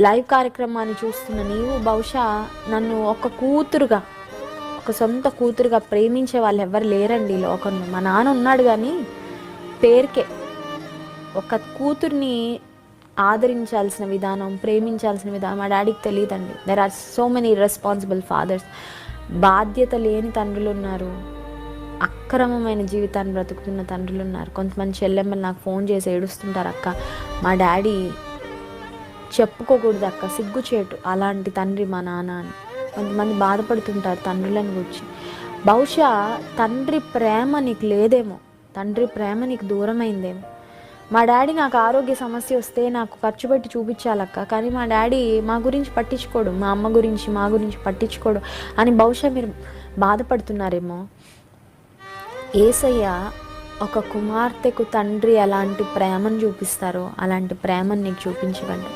Live కార్యక్రమాన్ని చూస్తున్న నీవు బహుశా నన్ను ఒక కూతురుగా, ఒక సొంత కూతురుగా ప్రేమించే వాళ్ళు ఎవరు లేరండి ఈ లోకంలో. మా నాన్న ఉన్నాడు కానీ పేరుకే. ఒక కూతుర్ని ఆదరించాల్సిన విధానం, ప్రేమించాల్సిన విధానం మా డాడీకి తెలియదండి. There are so many responsible fathers. బాధ్యత లేని తండ్రులు ఉన్నారు, అక్రమమైన జీవితాన్ని బ్రతుకుతున్న తండ్రులు ఉన్నారు. కొంతమంది చెల్లెమ్మలు నాకు ఫోన్ చేసి ఏడుస్తుంటారు, అక్క మా డాడీ చెప్పుకోకూడదు అక్క, సిగ్గుచేటు అలాంటి తండ్రి మా నాన్న అని. కొంతమంది బాధపడుతుంటారు తండ్రులను గురించి. బహుశా తండ్రి ప్రేమ నీకు లేదేమో, తండ్రి ప్రేమ నీకు దూరమైందేమో. మా డాడీ నాకు ఆరోగ్య సమస్య వస్తే నాకు ఖర్చు పెట్టి చూపించాలక్క, కానీ మా డాడీ మా గురించి పట్టించుకోడు, మా అమ్మ గురించి మా గురించి పట్టించుకోడు అని బహుశా మీరు బాధపడుతున్నారేమో. యేసయ్య ఒక కుమార్తెకు తండ్రి ఎలాంటి ప్రేమను చూపిస్తారో అలాంటి ప్రేమను నీకు చూపించగలడు.